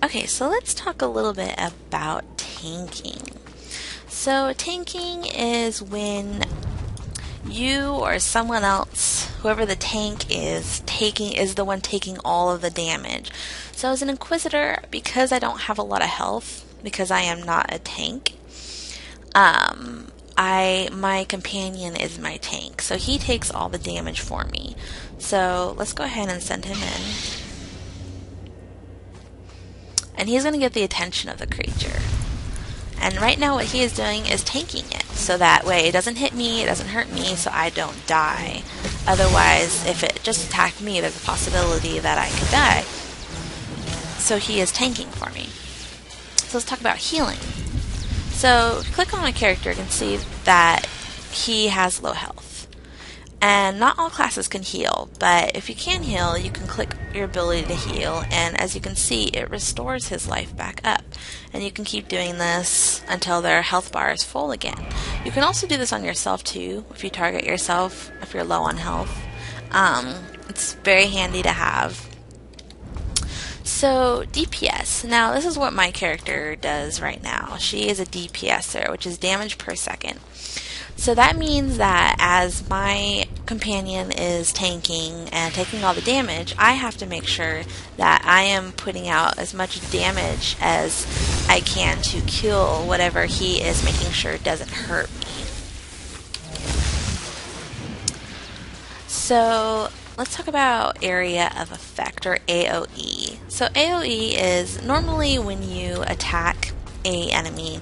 Okay, so let's talk a little bit about tanking. So tanking is when you or someone else, whoever the tank is the one taking all of the damage. So as an Inquisitor, because I don't have a lot of health, because I am not a tank, my companion is my tank. So he takes all the damage for me. So let's go ahead and send him in. And he's going to get the attention of the creature. And right now what he is doing is tanking it. So that way it doesn't hit me, it doesn't hurt me, so I don't die. Otherwise, if it just attacked me, there's a possibility that I could die. So he is tanking for me. So let's talk about healing. So if you click on my character, you can see that he has low health. And not all classes can heal, but if you can heal, you can click your ability to heal, and as you can see, it restores his life back up. And you can keep doing this until their health bar is full again. You can also do this on yourself too, if you target yourself, if you're low on health. It's very handy to have. So, DPS. Now, this is what my character does right now. She is a DPSer, which is damage per second. So that means that as my companion is tanking and taking all the damage, I have to make sure that I am putting out as much damage as I can to kill whatever he is making sure doesn't hurt me. So let's talk about area of effect, or AoE. So AoE is normally when you attack an enemy,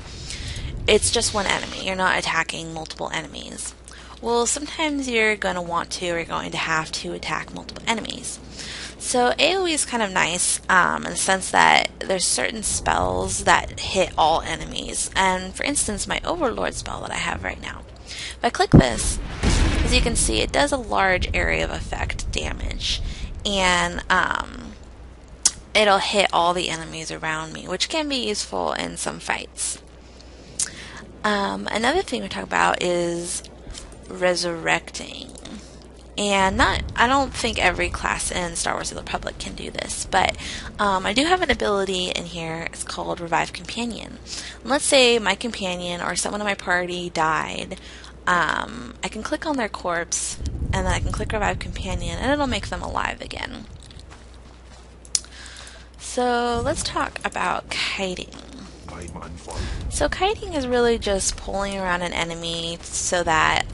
it's just one enemy. You're not attacking multiple enemies. Well, sometimes you're going to want to, or you're going to have to attack multiple enemies. So AoE is kind of nice in the sense that there's certain spells that hit all enemies. And for instance, my Overlord spell that I have right now. If I click this, as you can see, it does a large area of effect damage. And it'll hit all the enemies around me, which can be useful in some fights. Another thing we talk about is resurrecting. And I don't think every class in Star Wars: The Republic can do this, but I do have an ability in here. It's called Revive Companion. And let's say my companion or someone in my party died. I can click on their corpse, and then I can click Revive Companion, and it'll make them alive again. So let's talk about kiting. So kiting is really just pulling around an enemy so that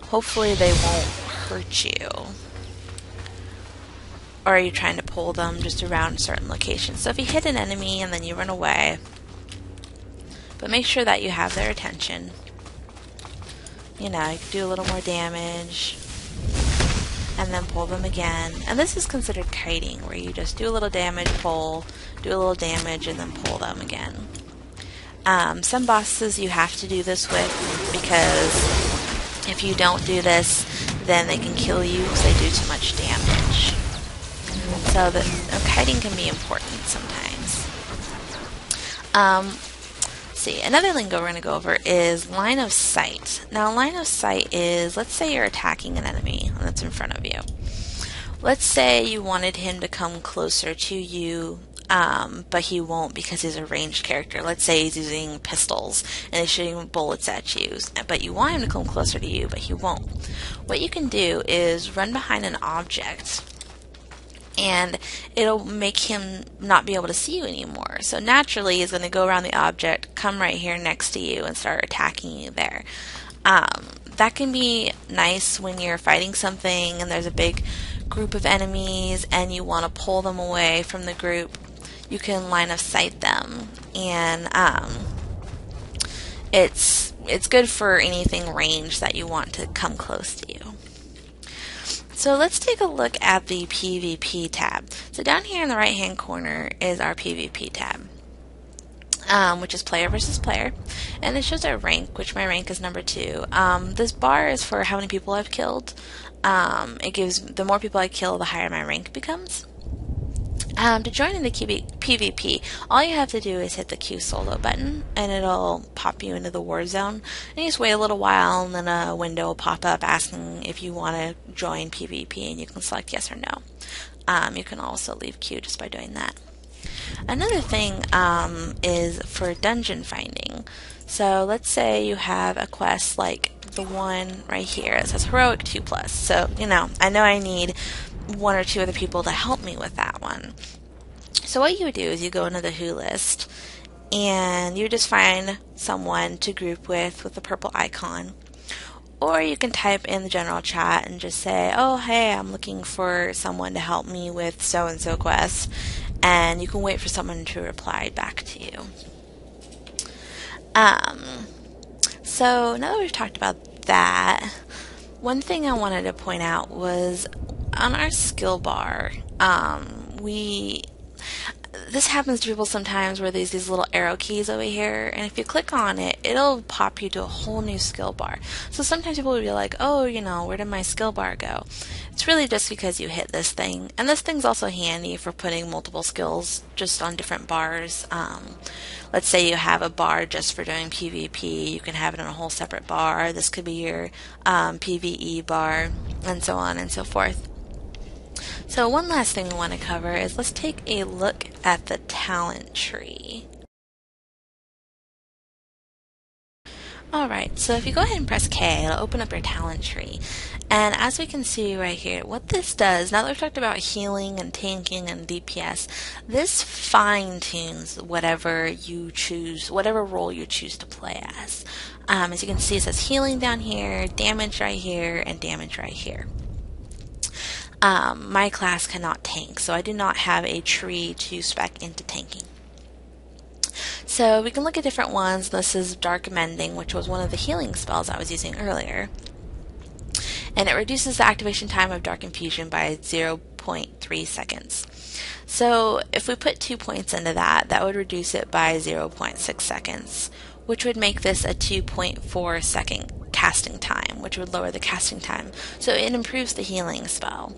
hopefully they won't hurt you. Or are you trying to pull them just around certain locations? So if you hit an enemy and then you run away, but make sure that you have their attention. You know, you can do a little more damage and then pull them again. And this is considered kiting, where you just do a little damage, pull, do a little damage, and then pull them again. Some bosses you have to do this with, because if you don't do this, then they can kill you because they do too much damage. So kiting can be important sometimes. See, another lingo we're going to go over is line of sight. Now, line of sight is, let's say you're attacking an enemy that's in front of you. Let's say you wanted him to come closer to you, but he won't because he's a ranged character. Let's say he's using pistols and he's shooting bullets at you, but you want him to come closer to you, but he won't. What you can do is run behind an object, and it'll make him not be able to see you anymore. So naturally, he's going to go around the object, come right here next to you, and start attacking you there. That can be nice when you're fighting something and there's a big group of enemies and you want to pull them away from the group. You can line of sight them, and it's good for anything ranged that you want to come close to you. So let's take a look at the PvP tab. So down here in the right hand corner is our PvP tab, which is player versus player, and it shows our rank, which my rank is number 2. This bar is for how many people I've killed. It gives, the more people I kill, the higher my rank becomes. To join into PvP, all you have to do is hit the Q solo button, and it'll pop you into the war zone. And you just wait a little while, and then a window will pop up asking if you want to join PvP, and you can select yes or no. You can also leave Q just by doing that. Another thing is for dungeon finding. So let's say you have a quest like the one right here. It says Heroic 2+. So, I know I need one or two other people to help me with that one. So what you would do is you go into the who list and you just find someone to group with the purple icon. Or you can type in the general chat and just say, oh, hey, I'm looking for someone to help me with so-and-so quest. And you can wait for someone to reply back to you. So now that we've talked about that, one thing I wanted to point out was on our skill bar, this happens to people sometimes where there's these little arrow keys over here, and if you click on it, it'll pop you to a whole new skill bar. So sometimes people will be like, oh, where did my skill bar go? It's really just because you hit this thing, and this thing's also handy for putting multiple skills just on different bars. Let's say you have a bar just for doing PvP, you can have it in a whole separate bar. This could be your PvE bar, and so on and so forth. So one last thing we want to cover is let's take a look at the talent tree. Alright, so if you go ahead and press K, it'll open up your talent tree. And as we can see right here, what this does, now that we've talked about healing and tanking and DPS, this fine-tunes whatever you choose, whatever role you choose to play as. As you can see, it says healing down here, damage right here, and damage right here. My class cannot tank, so I do not have a tree to spec into tanking. So we can look at different ones. This is Dark Mending, which was one of the healing spells I was using earlier. And it reduces the activation time of Dark Infusion by 0.3 seconds. So if we put 2 points into that, that would reduce it by 0.6 seconds, which would make this a 2.4 second casting time, which would lower the casting time. So it improves the healing spell.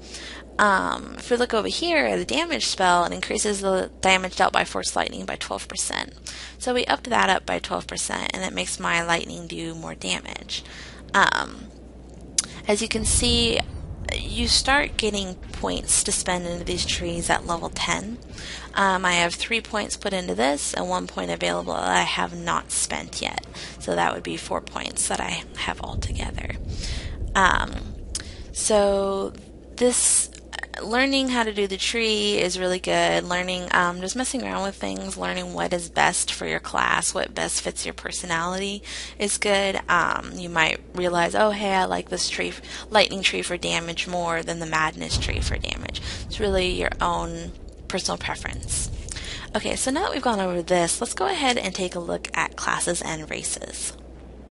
If we look over here at the damage spell, it increases the damage dealt by Force Lightning by 12%. So we upped that up by 12%, and it makes my lightning do more damage. As you can see, you start getting points to spend into these trees at level 10. I have 3 points put into this and 1 point available that I have not spent yet. So that would be 4 points that I have altogether. So this learning how to do the tree is really good. Learning, just messing around with things, learning what is best for your class, what best fits your personality is good. You might realize, oh, hey, I like this tree, lightning tree for damage more than the madness tree for damage. It's really your own personal preference. Okay, so now that we've gone over this, let's go ahead and take a look at classes and races.